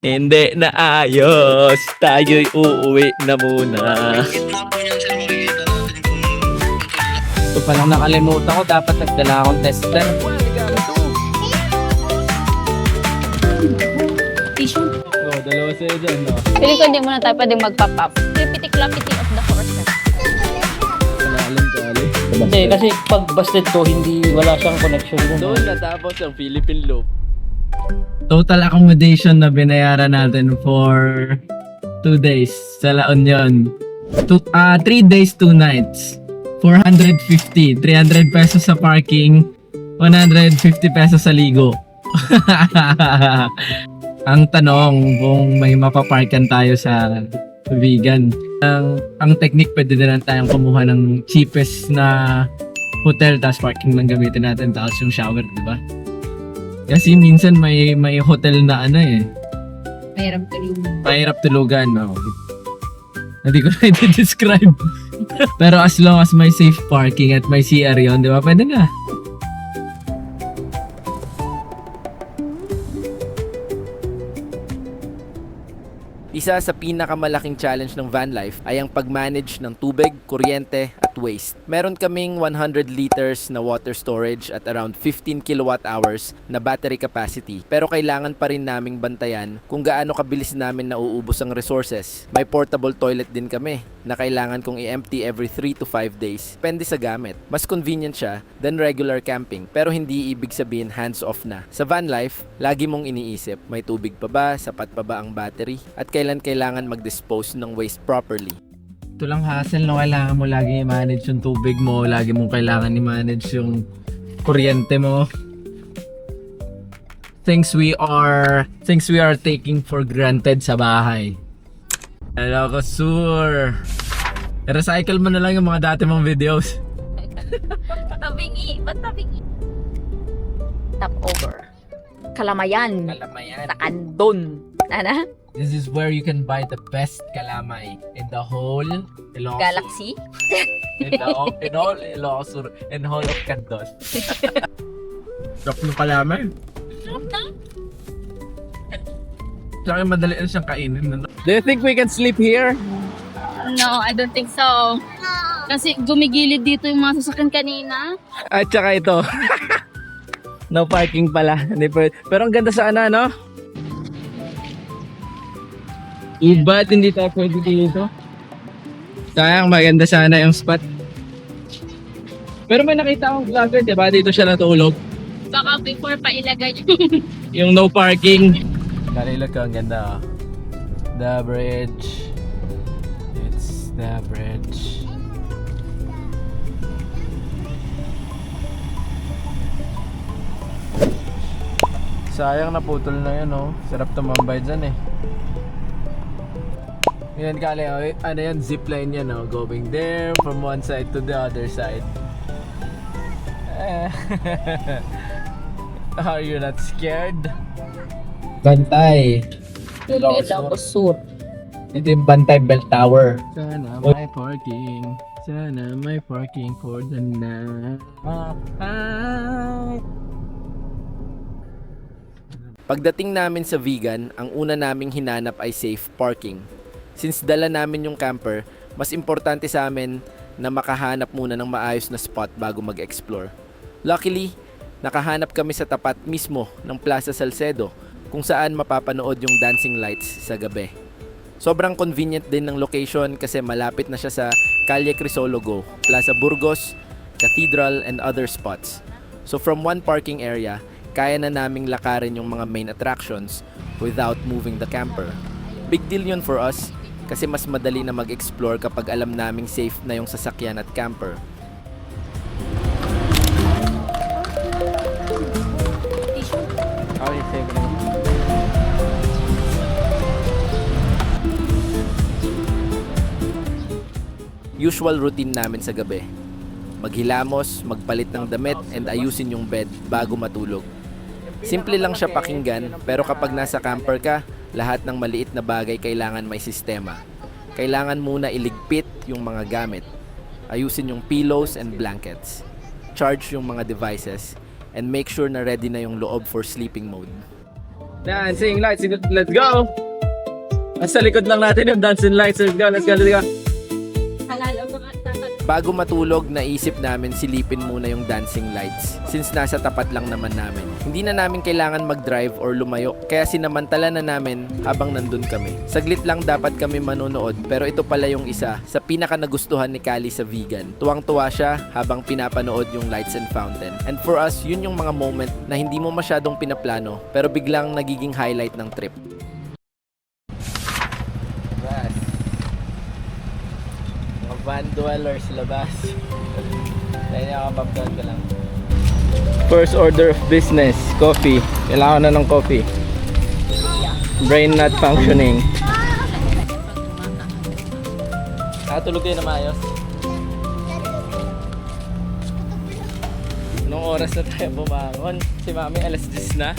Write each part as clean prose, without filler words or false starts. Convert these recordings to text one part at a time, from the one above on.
Hindi na ayos, tayo'y uuwi na muna. Gitna po niyan sir, makikita natin kung Ito pa lang nakalimutan ko, dapat nagdala akong tester. Tissue. Oh, dalawa sa'yo dyan, no? Feeling ko hindi muna tayo pwedeng magpa-pop. Pipitik-lapitik of the horses. Kalalim, kalalim. Hindi, kasi pag busted to, wala siyang connection dun. Doon natapos ang Philippine Loop. Total accommodation na binayaran natin for 2 days sa La Union. 3 days, 2 nights. 450. 300 pesos sa parking. 150 pesos sa ligo. Ang tanong kung may mapaparkan tayo sa vegan. Ang technique, pwede din lang tayong kumuha ng cheapest na hotel, tapos parking lang gamitin natin, tapos yung shower, di ba? Kasi minsan may hotel na Mahirap tuloy. mahirap tulugan, no? Hindi ko na i-describe. Pero as long as may safe parking at may CR yun, di ba? Pwede na. Isa sa pinakamalaking challenge ng van life ay ang pag-manage ng tubig, kuryente at waste. Meron kaming 100 liters na water storage at around 15 kilowatt hours na battery capacity. Pero kailangan pa rin naming bantayan kung gaano kabilis namin nauubos ang resources. May portable toilet din kami na kailangan kong i-empty every 3 to 5 days. Depende sa gamit. Mas convenient siya than regular camping, pero hindi ibig sabihin hands-off na. Sa van life, lagi mong iniisip, may tubig pa ba, sapat pa ba ang battery, at kailan kailangan mag-dispose ng waste properly. Ito lang hassle na kailangan mo lagi i-manage yung tubig mo, lagi mong kailangan i-manage yung kuryente mo. Things we are taking for granted sa bahay. Hello ko, sur. Recycle mo na lang yung mga dati mong videos. Tabingi. Ba't tabingi? Top over. Kalamayan. Kalamayan. Sa Kandon. Ano? This is where you can buy the best kalamay in the whole Ilocos. Galaxy? In all Ilocos Sur, in whole of Candon. Sarap ng kalamay. Saka madali na siyang kainin. Do you think we can sleep here? No, I don't think so. Kasi gumigilid dito yung mga sasakyan kanina. At saka ito. No parking pala. Pero ang ganda sana, no? Ba't hindi tayo pwede dito? Sayang, maganda sana yung spot. Pero may nakita akong vlogger, diba? Dito siya natulog. Baka before pa ilagay Yung no parking. Kalilog ka, ang ganda. The bridge. It's the bridge. Sayang naputol na yun, oh. Sarap tumambay dyan, eh. Yan, Kali, oh. Ano yan? Zipline yan, oh. Going there from one side to the other side. Are you not scared? Bantay. Ilocos Sur. Ito yung Bantay Bell Tower. Sana may parking. Sana may parking for the night. Pagdating namin sa vegan, ang una naming hinanap ay safe parking. Since dala namin yung camper, mas importante sa amin na makahanap muna ng maayos na spot bago mag-explore. Luckily, nakahanap kami sa tapat mismo ng Plaza Salcedo kung saan mapapanood yung dancing lights sa gabi. Sobrang convenient din ng location kasi malapit na siya sa Calle Crisologo, Plaza Burgos, Cathedral, and other spots. So from one parking area, kaya na naming lakarin yung mga main attractions without moving the camper. Big deal yun for us kasi mas madali na mag-explore kapag alam naming safe na yung sasakyan at camper. Okay, save Usual routine namin sa gabi. Maghilamos, magpalit ng damit, and ayusin yung bed bago matulog. Simple lang siya pakinggan, pero kapag nasa camper ka, lahat ng maliit na bagay kailangan may sistema. Kailangan muna iligpit yung mga gamit. Ayusin yung pillows and blankets. Charge yung mga devices, and make sure na ready na yung loob for sleeping mode. Dancing lights, let's go! Nasa likod lang natin yung dancing lights. Let's go, let's go, let's go. Bago matulog, naisip namin silipin muna yung dancing lights since nasa tapat lang naman namin. Hindi na namin kailangan mag-drive or lumayo kaya sinamantala na namin habang nandun kami. Saglit lang dapat kami manonood pero ito pala yung isa sa pinaka nagustuhan ni Kali sa vegan. Tuwang-tuwa siya habang pinapanood yung lights and fountain. And for us, yun yung mga moment na hindi mo masyadong pinaplano pero biglang nagiging highlight ng trip. Van dwellers labas. Dahil nakapag-down ka lang. First order of business, coffee. Kailangan na ng coffee. Brain not functioning. Nakatulog kayo na maayos? Anong oras na tayo bumangon? Si mami alas 10 na?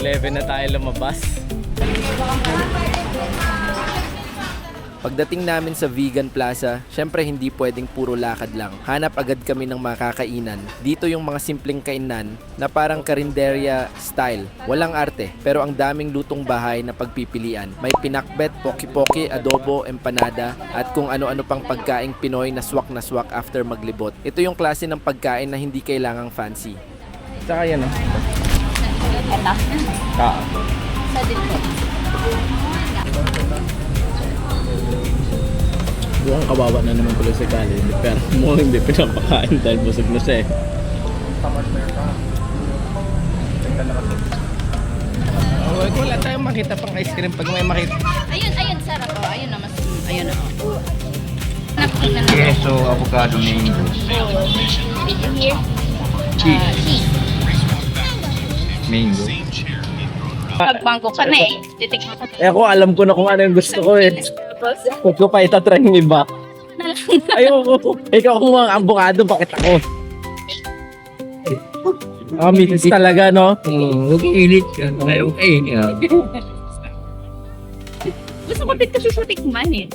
11 na tayo lumabas. Pagdating namin sa Vegan Plaza, syempre hindi pwedeng puro lakad lang. Hanap agad kami ng makakainan. Dito yung mga simpleng kainan na parang karinderya style. Walang arte, pero ang daming lutong bahay na pagpipilian. May pinakbet, poki-poki, adobo, empanada, at kung ano-ano pang pagkaing Pinoy na swak after maglibot. Ito yung klase ng pagkain na hindi kailangang fancy. Saka yan oh. Ito. Sa dito. Buong kawawa na naman tuloy sa Kali. Pero mo hindi pinapakain dahil busog na siya eh. Oh, wala tayong makita pang ice cream pag may makita. Ayun, sarap. Oh, ayun na, mas, ayun na. Queso, avocado, mango. Here. Cheese. Mango. Pagbangko ka na eh. Titikman ka. Eh ako alam ko na kung ano yung gusto ko eh. Huwag ko pa itatry yung iba. Ayoko. Ikaw kung ang avocado, bakit ako? Mitis talaga, no? Huwag ilit ka. Okay. Gusto ko din kasi sa tikman eh.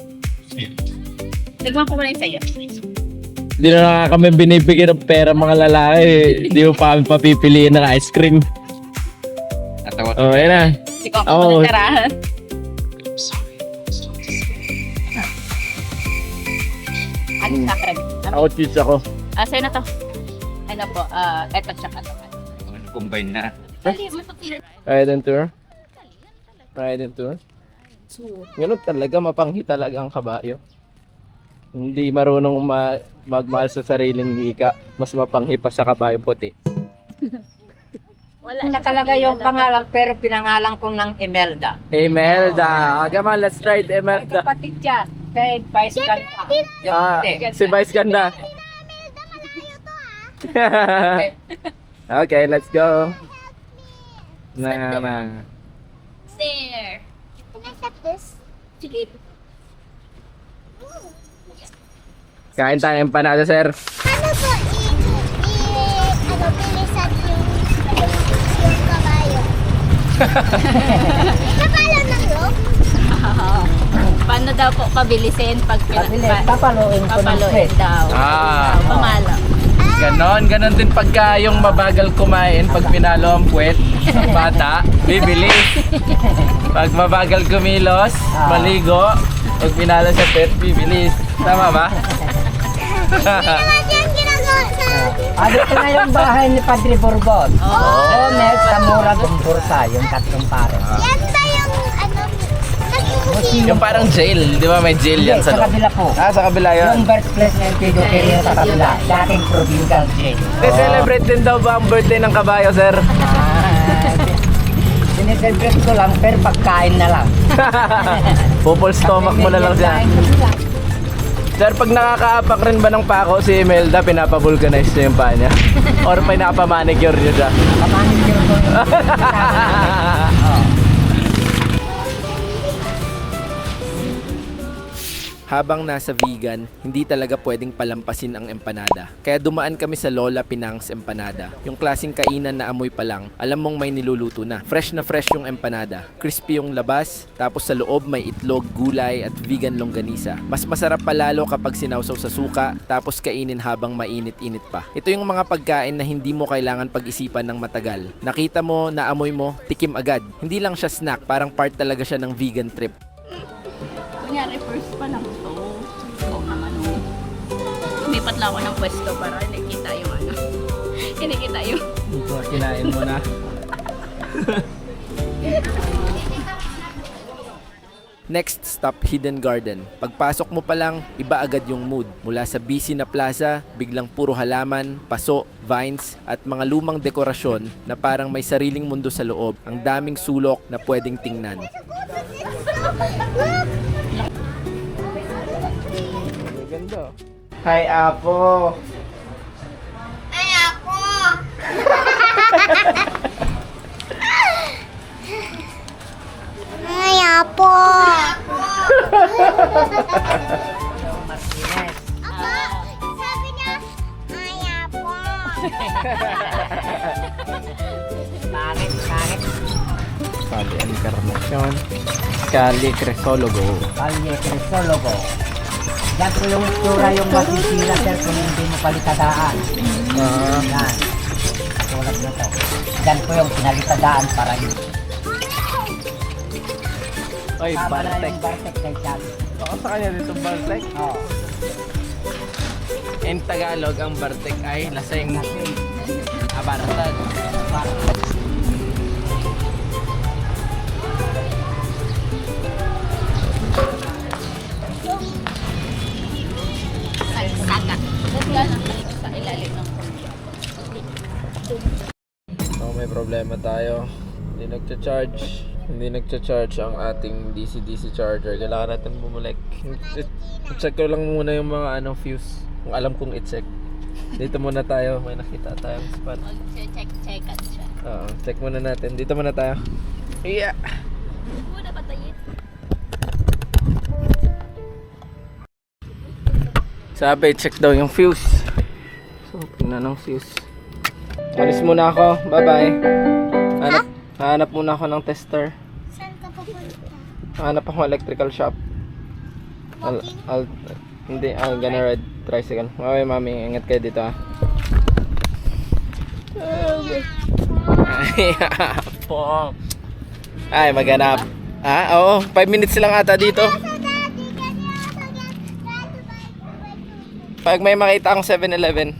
Nagman ko muna yung sa'yo. Hindi na nga kami binibigyan ng pera mga lalaki. Hindi mo pa kami papipiliin ng ice cream. Oh, yan na. Ikaw ako Oo. muna tirahan. Ano sa akin? Ako cheese ako. Sa'yo na to. Ano po, eto tsaka to. Combine na. Dali, matukilan. Ride and tour. Ride and tour. Ganun talaga, mapanghi talaga ang kabayo. Hindi marunong magmahal sa sariling ika. Mas mapanghi pa sa kabayo puti. Wala. Nakalagay yung pangalan pero pinangalan ko ng Imelda. Imelda. Come on, let's try it, Imelda. Kapatid yan, kay Vice Ganda. Si Vice Ganda. Okay, let's go. Na. There. Can I set this? Sige. Kain tayo ng empanada, sir. Ano po bilisan yung kabayo? Kapalo ng loob? Paano daw po pabilisin pag Papaluin ko ng papaluin daw? Pamalo. Ganon din pagka yung mabagal kumain, pag pinalo ang puwet, bata, bibilis. Pag mabagal kumilos, maligo, pag pinalo sa puwet, bibilis. Tama ba? Ano yan ginagawa sa... Dito na yung bahay ni Padre Bourbon. Ones, Zamora, Gumbursa, yung tatlong pares. Yan ba yung nagmuseum? Yung parang jail, di ba may jail yan sa Sa loob? kabila po. Sa kabila yun. Yung birthplace ng Pedro Pereira sa kabila. Dating provincial jail. Celebrate din daw ba ang birthday ng kabayo, sir? Sineselebrate ko lang pero pagkain na lang. Pupol stomach mo na lang siya. Sir, pag nakakaapak rin ba ng pako si Imelda, pinapavulcanize niya yung paa niya? Or pinapamanicure niyo siya? Pamanicure ko. Habang nasa vegan, hindi talaga pwedeng palampasin ang empanada. Kaya dumaan kami sa Lola Pinang's Empanada. Yung klaseng kainan na amoy pa lang, alam mong may niluluto na. Fresh na fresh yung empanada. Crispy yung labas, tapos sa loob may itlog, gulay at vegan longganisa. Mas masarap pa lalo kapag sinawsaw sa suka, tapos kainin habang mainit-init pa. Ito yung mga pagkain na hindi mo kailangan pag-isipan ng matagal. Nakita mo, naamoy mo, tikim agad. Hindi lang siya snack, parang part talaga siya ng vegan trip. Kunyari, first pa lang to. Ikaw naman oh. Lumipat lang ako ng pwesto para nakikita yung ano. Kinikita yung... Kinain mo na. Next stop, Hidden Garden. Pagpasok mo pa lang, iba agad yung mood. Mula sa busy na plaza, biglang puro halaman, paso, vines, at mga lumang dekorasyon na parang may sariling mundo sa loob. Ang daming sulok na pwedeng tingnan. Ganda. Hi, Apo. Ay, ako! Ay, ako! Apa, sabi niya, ay, ako! Pangit, pangit. Kali Encarnacion. Kali Cresologo. Kalye Crisologo. Yan po yung itsura yung masisira, sir, kung hindi mo palitadaan. Yan. Tulad na to. Yan po yung pinalitadaan para yun. Oy, Tama na Bartek. yung Bartek kay Chabi. Oo, sa kanya dito Bartek. Oo. In Tagalog, ang Bartek ay laseng. Abartad. Bartek. Sagat. Bukla lang sa ilalim ng kurso. So, may problema tayo. Hindi nagcha-charge ang ating DC-DC charger. Kailangan natin bumalik. I-check ko lang muna yung mga fuse. Kung alam kong i-check. Dito muna tayo. May nakita tayong spot. Check-checkan siya. Oo, check muna natin. Dito muna tayo. Yeah. Muna patayin. Sabi, check daw yung fuse. So, tingnan ng fuse. Alis muna ako. Bye-bye. Hanap muna ako ng tester. Saan ka pupunta? Hanap ako electrical shop. I'll gonna ride tricycle. Okay, mami. Ingat kayo dito, ha. Ay, maghanap. Oo. 5 minutes lang ata dito. Pag may makita akong 7-Eleven.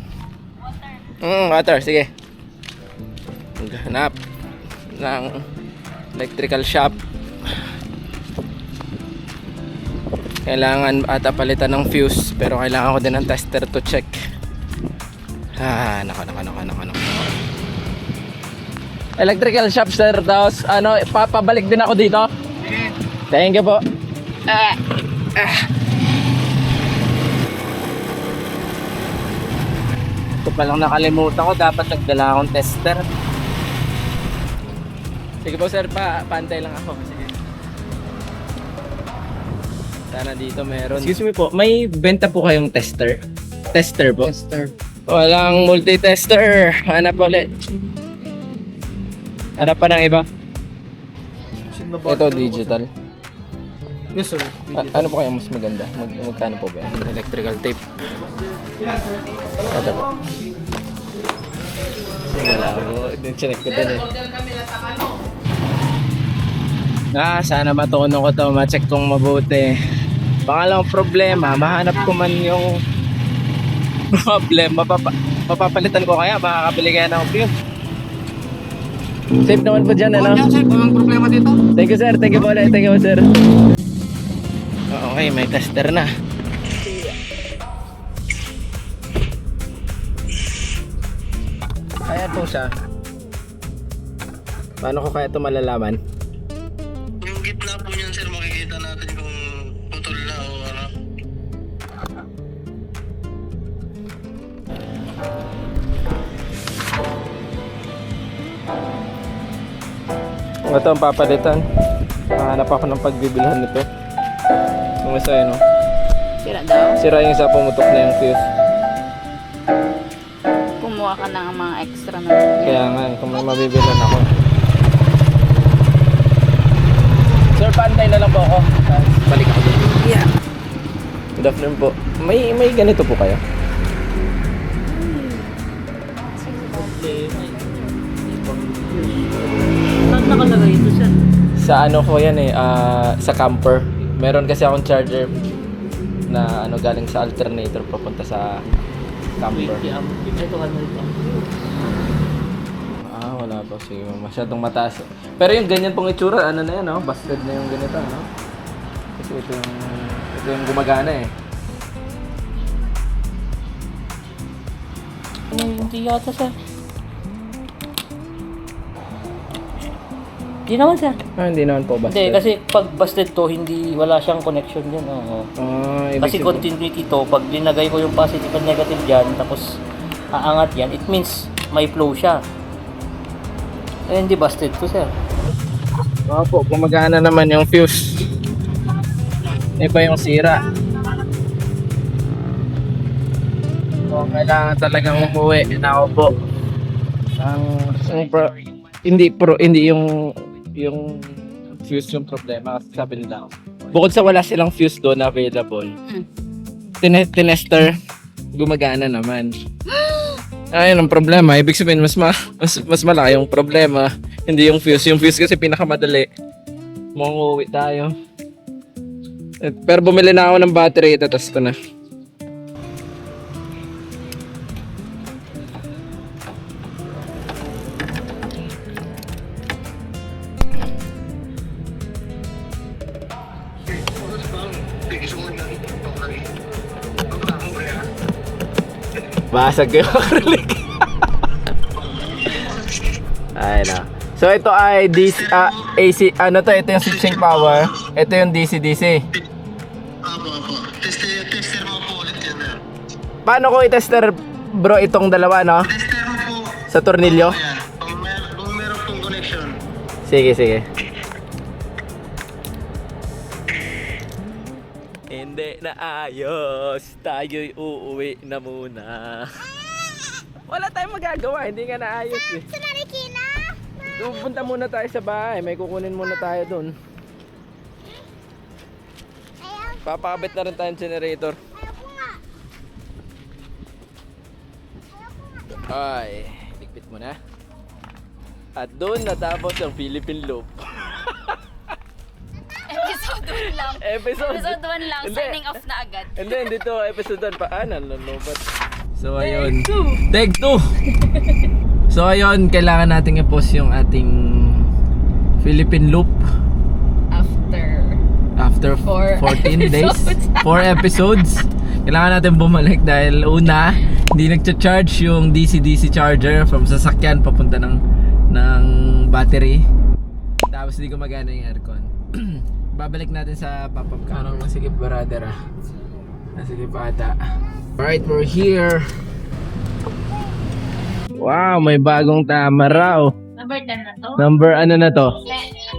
Water. Sige. Maghanap ng electrical shop. Kailangan ata palitan ng fuse, pero kailangan ko din ng tester to check. Nako. Electrical shop, sir. Tapos papabalik din ako dito. Thank you po. Ito palang nakalimutan ko, dapat nagdala akong tester. Sige po, sir, pantay lang ako. Sige. Sana dito meron. Excuse me po, may benta po kayong tester? Tester po? Tester. Walang multi-tester. Hanap ulit. Hanap pa ng iba? Ito digital. Yes, sir. Ano po kaya mas maganda? Magkano po ba yan? Electrical tape. Ito po. Wala po. Chinek ko din eh. Sana matuunan ko to. Ma-check kong mabuti. Pangalawang problema, mahanap ko man yung problem. Mapapalitan ko kaya, makakabili kaya ng fuse. Safe naman po dyan, ano? Sir, walang problema dito. Thank you, sir. Thank you po ulit. Thank you, sir. Okay, may tester na. Kaya po siya. Paano ko kaya ito malalaman? Yung gitna po niyan, sir, makikita natin kung putol na o ano. Ito ang papalitan. Hanap ako ng pagbibilhan nito. Yung isa yun, no? Sira daw. Sira yung isa, pumutok na yung fuse. Kumuha ka ng mga extra na yan. Kaya nga, kung may mabibilan ako. Sir, paantay na lang po ako. Tapos balik ako dito. Yeah. Good afternoon po. May ganito po kayo? Saan nakalagay ito siya? Sa ano ko yan eh, sa camper. Meron kasi akong charger na ano galing sa alternator papunta sa camper. 20 amp. Ito ano ito? Ah, wala pa. Sige, masyadong mataas. Pero yung ganyan pong itsura, ano na yan, no? Busted na yung ganito, no? Kasi ito yung gumagana eh. Hindi yata siya. Hindi naman siya. Ah, hindi naman po busted. Hindi, kasi pag busted to, wala siyang connection dyan. Oo. Ah, ibig Kasi sabihin- continuity to, pag linagay ko yung positive and negative dyan, tapos aangat yan, it means may flow siya. Eh, hindi busted to, sir. Opo, gumagana naman yung fuse. Iba yung sira. So, kailangan talagang umuwi na ako po. Hindi yung fuse yung problema kasi sabi nila. Bukod sa wala silang fuse doon na available. Tinester gumagana naman. Ayun ang problema. Ibig sabihin mas malaki yung problema. Hindi yung fuse. Yung fuse kasi pinakamadali. Manguwi tayo. Pero bumili na ako ng battery. Tapos ito na. Basag yung acrylic. Ay na. So ito ay DC, AC, ano to, ito yung switching power. Ito yung DC-DC. Apo. Tester mo po ulit yan, sir. Paano ko i-tester bro itong dalawa, no? Tester mo po. Sa tornilyo? Ayan. Kung meron pong connection. Sige. Hindi na ayos. Tayo'y uuwi na muna. Wala tayong magagawa. Hindi nga naayos eh. Sa Marikina. Pupunta muna tayo sa bahay. May kukunin muna tayo dun. Ayaw. Papakabit na rin tayong generator. Ayaw ko nga. Ay, ligpit mo na. At doon natapos ang Philippine Loop. Episode 1 lang. Episode 1 lang. Hindi. Signing off na agad. Hindi to episode 1 pa. Nanonobat. So ayun. Take 2. So ayun, kailangan nating i-post yung ating Philippine Loop after 14 days. 4 episodes. Kailangan natin bumalik dahil una, hindi nagcha-charge yung DC-DC charger from sasakyan papunta ng battery. Tapos hindi gumagana yung aircon. Babalik natin sa pop-up ka. Parang masikip brother ah. Masikip ata. Alright, we're here. Wow, may bagong tama raw. Number 10 na to. Number ano na to?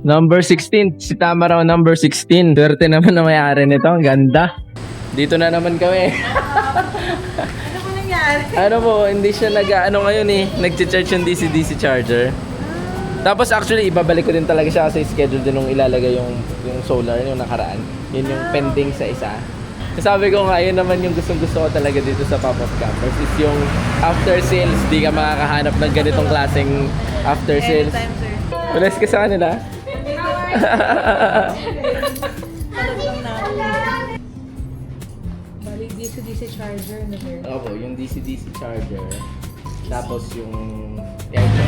Number 16. Si tama raw number 16. Swerte naman na may-ari nito. Ang ganda. Dito na naman kami. Ano po nangyari? Ano po, hindi siya nag-ano ngayon eh. Nag-charge yung DC-DC charger. Tapos actually, ibabalik ko din talaga siya kasi schedule din nung ilalagay yung solar, yung nakaraan. Yun yung pending sa isa. Sabi ko nga, yun naman yung gustong-gusto ko talaga dito sa Pop-Up Campers is yung after sales, di ka makakahanap ng ganitong klaseng after sales. Anytime, sir. Ulis ka sa kanila. Bali, DC-DC charger na sir. Opo, yung DC-DC charger. Tapos yung aircon.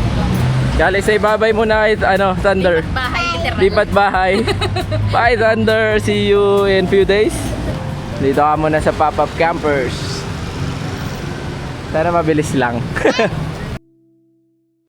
Kali say bye-bye muna kay Thunder. Bahay, literal. Lipat bahay. Bye Thunder. See you in few days. Dito ka muna sa Pop-Up Campers. Sana mabilis lang.